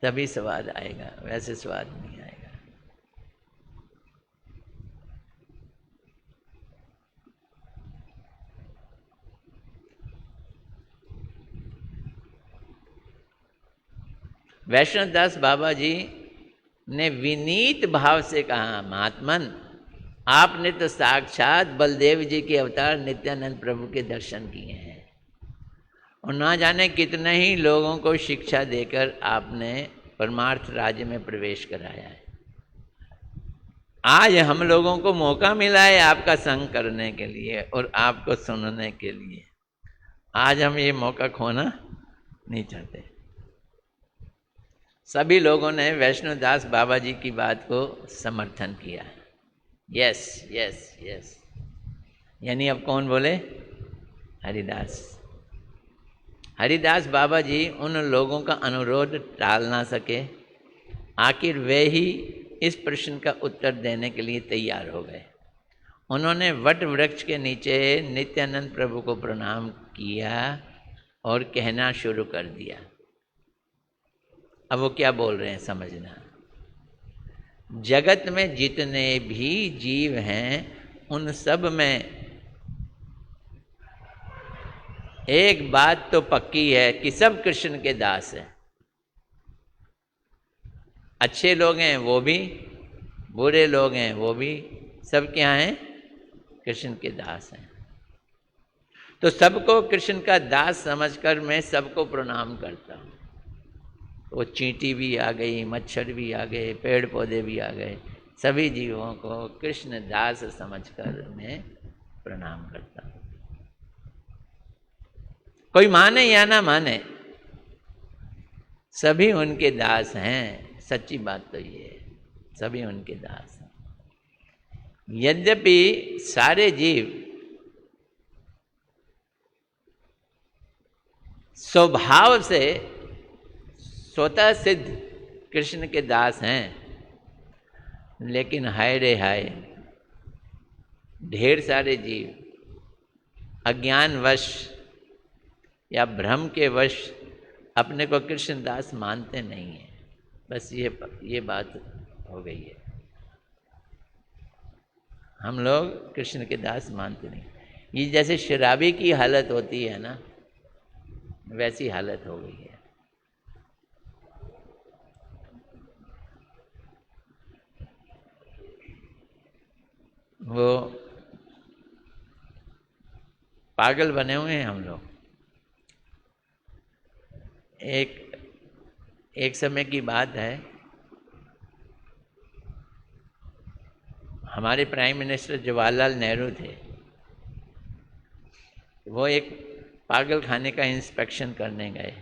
तभी स्वाद आएगा, वैसे स्वाद नहीं आएगा। वैष्णवदास बाबा जी ने विनीत भाव से कहा, महात्मन आपने तो साक्षात बलदेव जी के अवतार नित्यानंद प्रभु के दर्शन किए हैं और ना जाने कितने ही लोगों को शिक्षा देकर आपने परमार्थ राज्य में प्रवेश कराया है। आज हम लोगों को मौका मिला है आपका संग करने के लिए और आपको सुनने के लिए। आज हम ये मौका खोना नहीं चाहते। सभी लोगों ने वैष्णवदास बाबा जी की बात को समर्थन किया। यस यस यस, यानी अब कौन बोले? हरिदास बाबा जी उन लोगों का अनुरोध टाल ना सके। आखिर वे ही इस प्रश्न का उत्तर देने के लिए तैयार हो गए। उन्होंने वट वृक्ष के नीचे नित्यानंद प्रभु को प्रणाम किया और कहना शुरू कर दिया। अब वो क्या बोल रहे हैं समझना। जगत में जितने भी जीव हैं उन सब में एक बात तो पक्की है कि सब कृष्ण के दास हैं। अच्छे लोग हैं वो भी, बुरे लोग हैं वो भी, सब क्या हैं? कृष्ण के दास हैं। तो सबको कृष्ण का दास समझकर मैं सबको प्रणाम करता हूँ। वो चींटी भी आ गई, मच्छर भी आ गए, पेड़ पौधे भी आ गए, सभी जीवों को कृष्ण दास समझकर मैं प्रणाम करता हूँ। कोई माने या ना माने, सभी उनके दास हैं। सच्ची बात तो ये है, सभी उनके दास हैं। यद्यपि सारे जीव स्वभाव से स्वतः सिद्ध कृष्ण के दास हैं, लेकिन हाय रे हाय, ढेर सारे जीव अज्ञानवश या भ्रम के वश अपने को कृष्ण दास मानते नहीं हैं। बस ये बात हो गई है। हम लोग कृष्ण के दास मानते नहीं। ये जैसे शराबी की हालत होती है ना, वैसी हालत हो गई है। वो पागल बने हुए हैं हम लोग। एक समय की बात है, हमारे प्राइम मिनिस्टर जवाहरलाल नेहरू थे। वो एक पागल खाने का इंस्पेक्शन करने गए।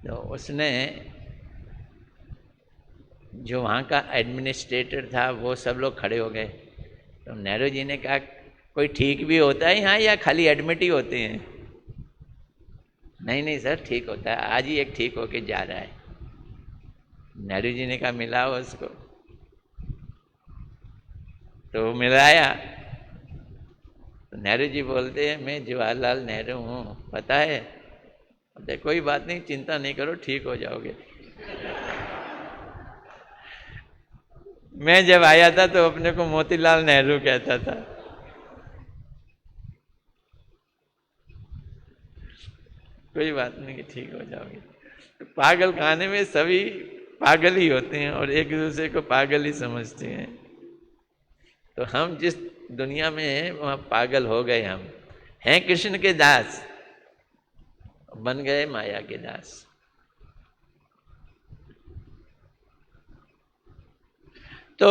तो उसने, जो वहाँ का एडमिनिस्ट्रेटर था, वो सब लोग खड़े हो गए। तो नेहरू जी ने कहा, कोई ठीक भी होता है यहाँ या खाली एडमिट ही होते हैं? नहीं नहीं सर, ठीक होता है, आज ही एक ठीक होके जा रहा है। नेहरू जी ने कहा, मिलाओ उसको। तो वो मिलाया। तो नेहरू जी बोलते हैं, मैं जवाहरलाल नेहरू हूँ, पता है? बोलते, कोई बात नहीं, चिंता नहीं करो, ठीक हो जाओगे। मैं जब आया था तो अपने को मोतीलाल नेहरू कहता था। कोई बात नहीं कि ठीक हो जाओगे। तो पागल खाने में सभी पागल ही होते हैं और एक दूसरे को पागल ही समझते हैं। तो हम जिस दुनिया में हैं वहाँ पागल हो गए। हम हैं कृष्ण के दास, बन गए माया के दास। तो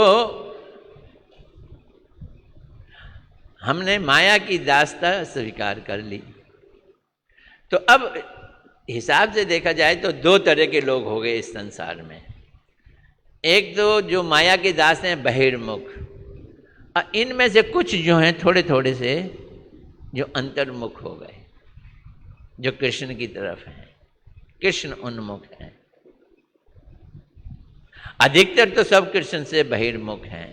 हमने माया की दासता स्वीकार कर ली। तो अब हिसाब से देखा जाए तो दो तरह के लोग हो गए इस संसार में। एक तो जो माया के दास हैं बहिर्मुख, और इनमें से कुछ जो हैं थोड़े थोड़े से जो अंतर्मुख हो गए, जो कृष्ण की तरफ हैं, कृष्ण उन्मुख हैं। अधिकतर तो सब कृष्ण से बहिर्मुख हैं,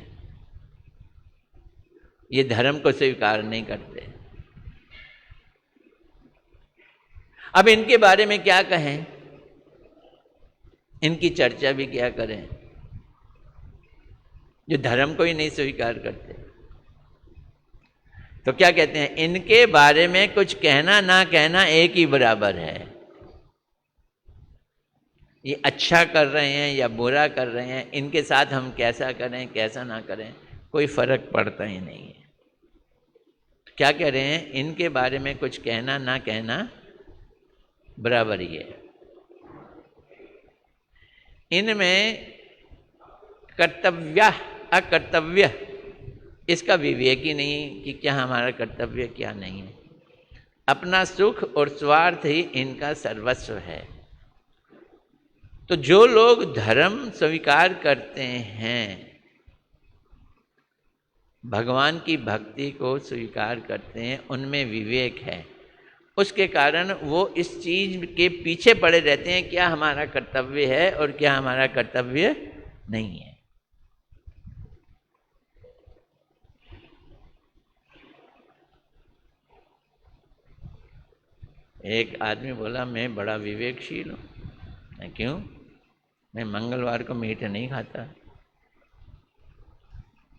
ये धर्म को स्वीकार नहीं करते। अब इनके बारे में क्या कहें, इनकी चर्चा भी क्या करें, जो धर्म को ही नहीं स्वीकार करते। तो क्या कहते हैं, इनके बारे में कुछ कहना ना कहना एक ही बराबर है। ये अच्छा कर रहे हैं या बुरा कर रहे हैं, इनके साथ हम कैसा करें कैसा ना करें, कोई फर्क पड़ता ही नहीं है। क्या कह रहे हैं, इनके बारे में कुछ कहना ना कहना बराबर ही है। इनमें कर्तव्य अकर्तव्य इसका विवेक ही नहीं कि क्या हमारा कर्तव्य क्या नहीं है। अपना सुख और स्वार्थ ही इनका सर्वस्व है। तो जो लोग धर्म स्वीकार करते हैं, भगवान की भक्ति को स्वीकार करते हैं, उनमें विवेक है। उसके कारण वो इस चीज के पीछे पड़े रहते हैं, क्या हमारा कर्तव्य है और क्या हमारा कर्तव्य नहीं है। एक आदमी बोला, मैं बड़ा विवेकशील हूँ। मैं क्यों? मैं मंगलवार को मीट नहीं खाता,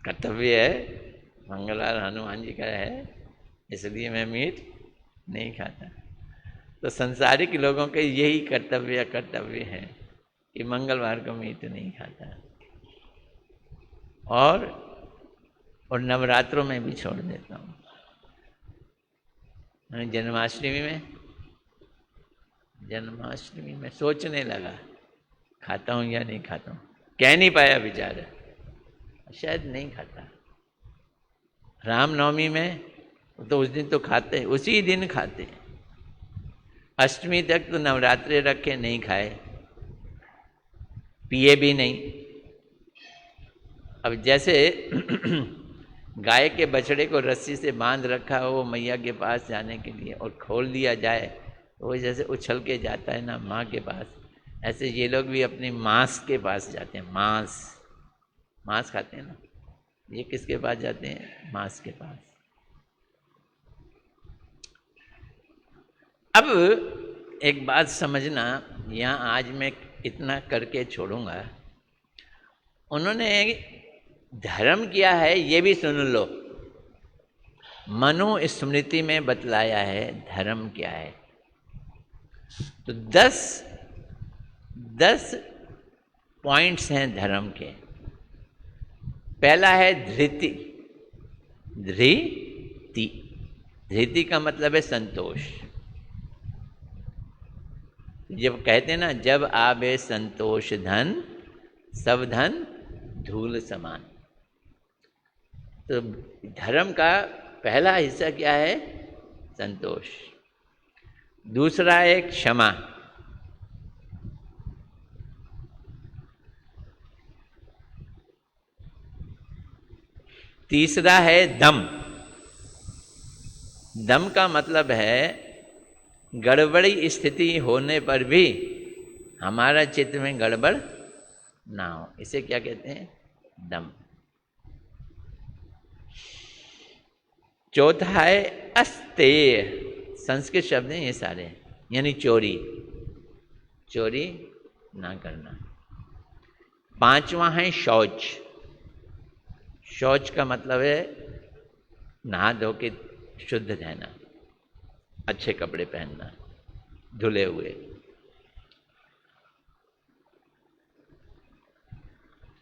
कर्तव्य है, मंगलवार हनुमान जी का है, इसलिए मैं मीट नहीं खाता। तो संसारिक लोगों के यही कर्तव्य है कि मंगलवार को मीट नहीं खाता। और और नवरात्रों में भी छोड़ देता हूँ। जन्माष्टमी में सोचने लगा खाता हूँ या नहीं खाता हूँ, कह नहीं पाया बेचारा, शायद नहीं खाता। रामनवमी में तो उस दिन तो खाते, उसी दिन खाते। अष्टमी तक तो नवरात्रे रखे, नहीं खाए, पिए भी नहीं। अब जैसे गाय के बछड़े को रस्सी से बांध रखा हो मैया के पास जाने के लिए और खोल दिया जाए तो वो जैसे उछल के जाता है ना माँ के पास, ऐसे ये लोग भी अपनी मांस के पास जाते हैं। मांस खाते हैं ना, ये किसके पास जाते हैं? मांस के पास। अब एक बात समझना, यहाँ आज मैं इतना करके छोड़ूंगा। उन्होंने धर्म क्या है ये भी सुन लो। मनु स्मृति में बतलाया है धर्म क्या है। तो 10 पॉइंट्स हैं धर्म के। पहला है धृति। धृति का मतलब है संतोष। जब कहते हैं ना, जब आवे संतोष धन, सब धन धूल समान। तो धर्म का पहला हिस्सा क्या है? संतोष। दूसरा है क्षमा। तीसरा है दम। दम का मतलब है गड़बड़ी स्थिति होने पर भी हमारा चित्त में गड़बड़ ना हो, इसे क्या कहते हैं? दम। चौथा है अस्तेय। संस्कृत शब्द हैं ये सारे, यानी चोरी ना करना। पांचवा है शौच। शौच का मतलब है नहा धो के शुद्ध रहना, अच्छे कपड़े पहनना, धुले हुए।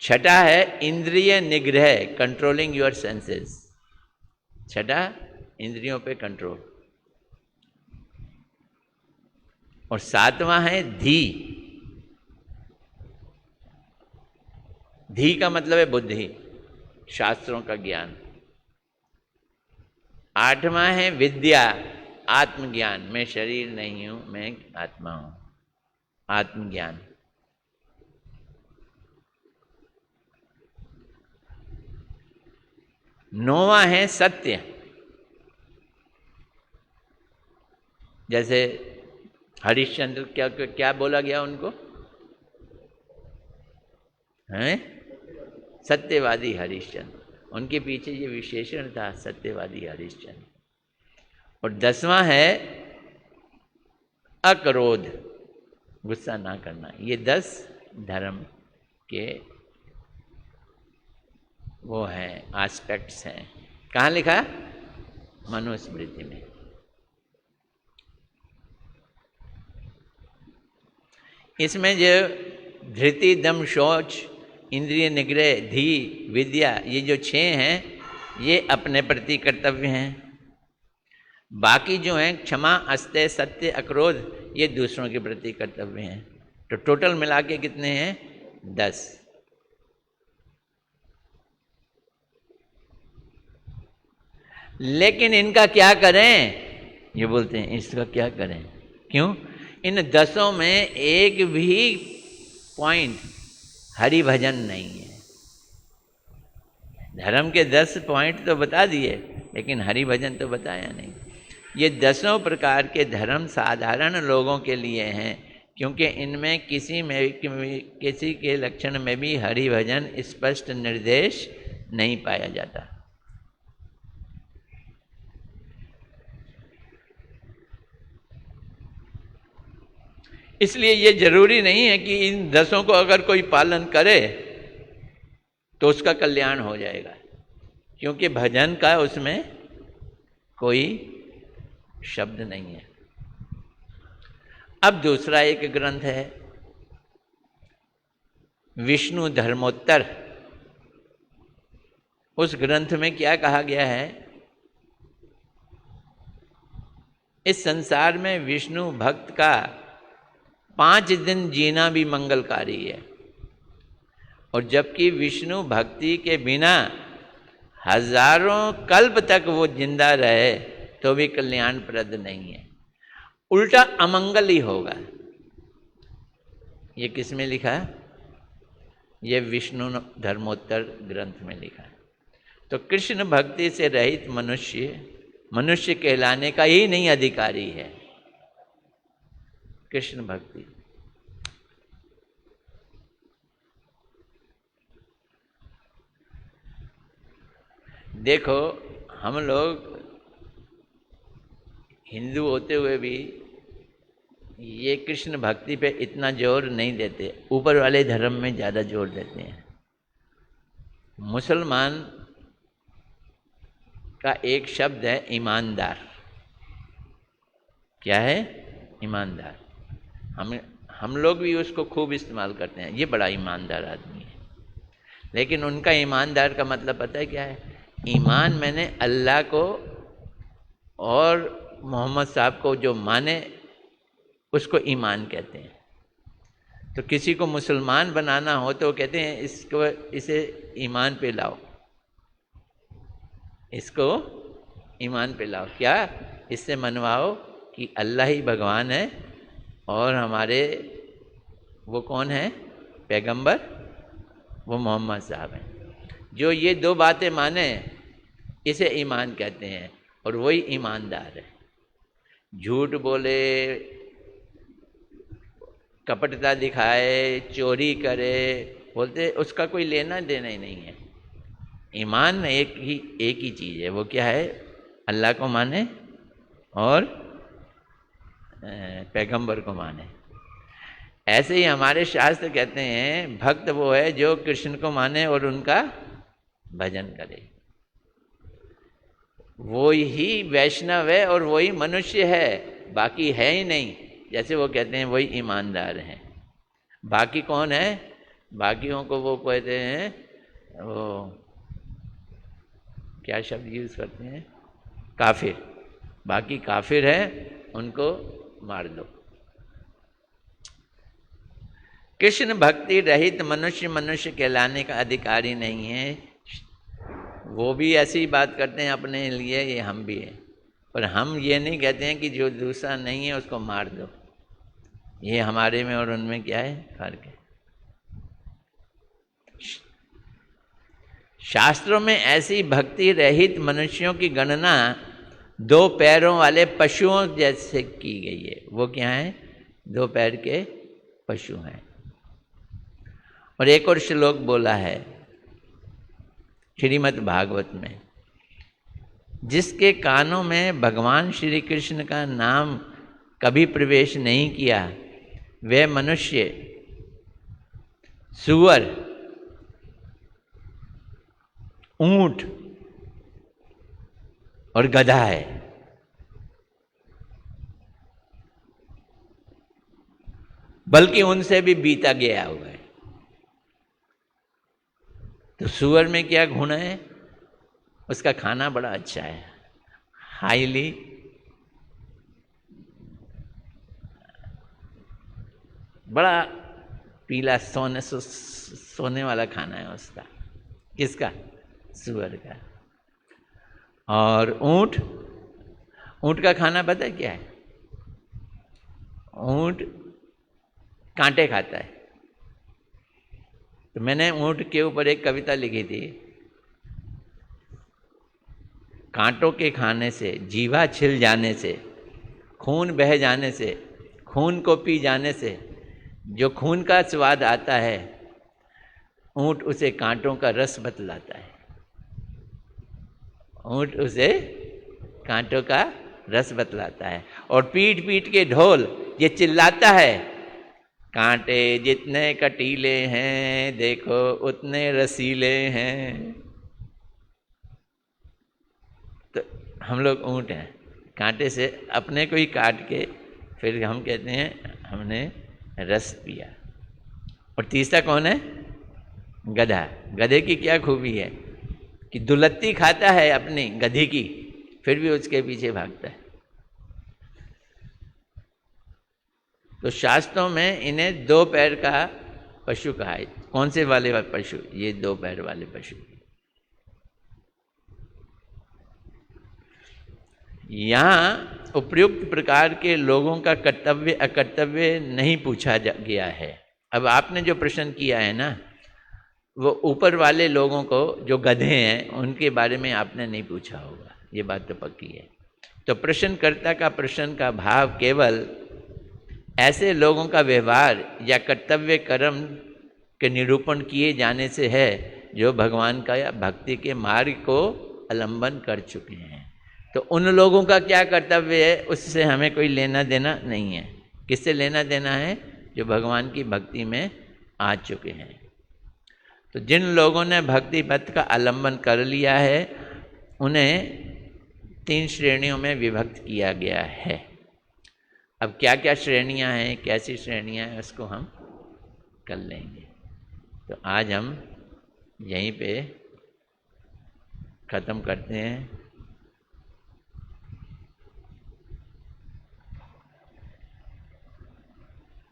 छठा है इंद्रिय निग्रह, कंट्रोलिंग योर सेंसेस। छठा, इंद्रियों पे कंट्रोल। और सातवां है धी। धी का मतलब है बुद्धि, शास्त्रों का ज्ञान। आठवां है विद्या, आत्मज्ञान। मैं शरीर नहीं हूं, मैं आत्मा हूं, आत्मज्ञान। नौवां है सत्य। जैसे हरिश्चंद्र, क्या बोला गया उनको? हैं? सत्यवादी हरिश्चंद्र। उनके पीछे ये विशेषण था, सत्यवादी हरिश्चंद्र। और 10वां है अक्रोध, गुस्सा ना करना। ये 10 धर्म के वो हैं, एस्पेक्ट्स हैं। कहाँ लिखा? मनुस्मृति में। इसमें जो धृति, दम, शौच, इंद्रिय निग्रह, धी, विद्या, ये जो 6 हैं ये अपने प्रति कर्तव्य हैं। बाकी जो हैं क्षमा, अस्तेय, सत्य, अक्रोध, ये दूसरों के प्रति कर्तव्य हैं। तो टोटल मिला के कितने हैं? 10। लेकिन इनका क्या करें? ये बोलते हैं इसका क्या करें? क्यों? इन 10 में एक भी पॉइंट हरि भजन नहीं है। धर्म के 10 पॉइंट तो बता दिए, लेकिन हरि भजन तो बताया नहीं। ये 10 प्रकार के धर्म साधारण लोगों के लिए हैं, क्योंकि इनमें किसी के लक्षण में भी हरि भजन स्पष्ट निर्देश नहीं पाया जाता। इसलिए ये जरूरी नहीं है कि इन 10 को अगर कोई पालन करे तो उसका कल्याण हो जाएगा, क्योंकि भजन का उसमें कोई शब्द नहीं है। अब दूसरा एक ग्रंथ है विष्णु धर्मोत्तर। उस ग्रंथ में क्या कहा गया है? इस संसार में विष्णु भक्त का 5 दिन जीना भी मंगलकारी है, और जबकि विष्णु भक्ति के बिना हजारों कल्प तक वो जिंदा रहे तो भी कल्याणप्रद नहीं है, उल्टा अमंगल ही होगा। ये किस में लिखा है? ये विष्णु धर्मोत्तर ग्रंथ में लिखा है। तो कृष्ण भक्ति से रहित मनुष्य कहलाने का ही नहीं अधिकारी है। कृष्ण भक्ति देखो, हम लोग हिंदू होते हुए भी ये कृष्ण भक्ति पे इतना जोर नहीं देते, ऊपर वाले धर्म में ज़्यादा जोर देते हैं। मुसलमान का एक शब्द है ईमानदार। क्या है? ईमानदार। हम लोग भी उसको खूब इस्तेमाल करते हैं, ये बड़ा ईमानदार आदमी है। लेकिन उनका ईमानदार का मतलब पता है क्या है? ईमान मैंने अल्लाह को और मोहम्मद साहब को जो माने उसको ईमान कहते हैं। तो किसी को मुसलमान बनाना हो तो कहते हैं इसे ईमान पे लाओ, इसको ईमान पे लाओ। क्या? इससे मनवाओ कि अल्लाह ही भगवान है और हमारे वो कौन है? पैगंबर, वो मोहम्मद साहब हैं। जो ये 2 बातें माने इसे ईमान कहते हैं, और वही ईमानदार है। झूठ बोले, कपटता दिखाए, चोरी करे, बोलते उसका कोई लेना देना ही नहीं है। ईमान एक ही चीज़ है, वो क्या है? अल्लाह को माने और पैगंबर को माने। ऐसे ही हमारे शास्त्र कहते हैं भक्त वो है जो कृष्ण को माने और उनका भजन करे। वो ही वैष्णव है और वही मनुष्य है, बाकी है ही नहीं। जैसे वो कहते हैं वही ईमानदार हैं। बाकी कौन है? बाकियों को वो कहते हैं, वो क्या शब्द यूज करते हैं? काफिर। बाकी काफिर है, उनको मार दो। कृष्ण भक्ति रहित मनुष्य कहलाने का अधिकारी नहीं है। वो भी ऐसी बात करते हैं अपने लिए, ये हम भी हैं, पर हम ये नहीं कहते हैं कि जो दूसरा नहीं है उसको मार दो। ये हमारे में और उनमें क्या है? फर्क है। शास्त्रों में ऐसी भक्ति रहित मनुष्यों की गणना 2 पैरों वाले पशुओं जैसे की गई है। वो क्या है? 2 पैर के पशु हैं। और एक और श्लोक बोला है श्रीमद् भागवत में, जिसके कानों में भगवान श्री कृष्ण का नाम कभी प्रवेश नहीं किया, वह मनुष्य, सूअर, ऊंट और गधा है। बल्कि उनसे भी बीता गया हुआ है। तो सूअर में क्या गुण है? उसका खाना बड़ा अच्छा है, हाईली बड़ा पीला सोने वाला खाना है उसका। किसका? सूअर का। और ऊंट का खाना पता है क्या है? ऊंट कांटे खाता है। तो मैंने ऊंट के ऊपर एक कविता लिखी थी। कांटों के खाने से, जीवा छिल जाने से, खून बह जाने से, खून को पी जाने से जो खून का स्वाद आता है, ऊंट उसे कांटों का रस बतलाता है। ऊंट उसे कांटों का रस बतलाता है। और पीट पीट के ढोल ये चिल्लाता है, कांटे जितने कटीले हैं देखो उतने रसीले हैं। तो हम लोग ऊंट हैं, कांटे से अपने को ही काट के फिर हम कहते हैं हमने रस पिया। और तीसरा कौन है? गधा। गधे की क्या खूबी है? कि दुलत्ती खाता है अपनी गधी की, फिर भी उसके पीछे भागता है। तो शास्त्रों में इन्हें दो पैर का पशु कहा है। कौन से वाले पशु? ये दो पैर वाले पशु। यहाँ उपयुक्त प्रकार के लोगों का कर्तव्य अकर्तव्य नहीं पूछा गया है। अब आपने जो प्रश्न किया है ना, वो ऊपर वाले लोगों को जो गधे हैं उनके बारे में आपने नहीं पूछा होगा, ये बात तो पक्की है। तो प्रश्नकर्ता का प्रश्न का भाव केवल ऐसे लोगों का व्यवहार या कर्तव्य कर्म के निरूपण किए जाने से है जो भगवान का या भक्ति के मार्ग को अवलंबन कर चुके हैं। तो उन लोगों का क्या कर्तव्य है उससे हमें कोई लेना देना नहीं है। किससे लेना देना है? जो भगवान की भक्ति में आ चुके हैं। तो जिन लोगों ने भक्ति पथ का अवलंबन कर लिया है उन्हें 3 श्रेणियों में विभक्त किया गया है। अब क्या क्या श्रेणियां हैं, कैसी श्रेणियां हैं, उसको हम कर लेंगे। तो आज हम यहीं पे ख़त्म करते हैं।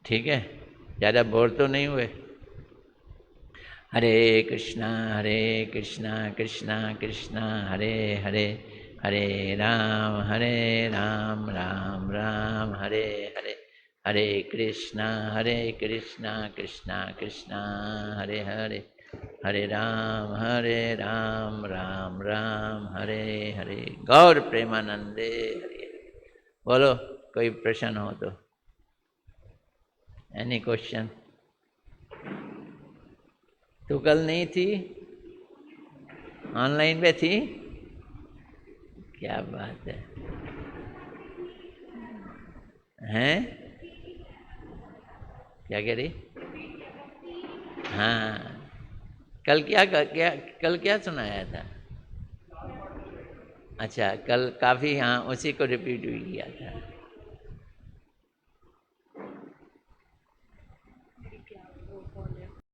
ठीक है, ज़्यादा बोर तो नहीं हुए? हरे कृष्णा कृष्णा कृष्णा हरे हरे, हरे राम राम राम हरे हरे, हरे कृष्णा कृष्णा कृष्णा हरे हरे, हरे राम राम राम हरे हरे। गौर प्रेमानंदे हरे। बोलो कोई प्रश्न हो तो। Any question? तू कल नहीं थी, ऑनलाइन पे थी? क्या बात है, हैं? क्या कह रही? हाँ, कल कल क्या सुनाया था? अच्छा, कल काफ़ी, हाँ, उसी को रिपीट भी किया था।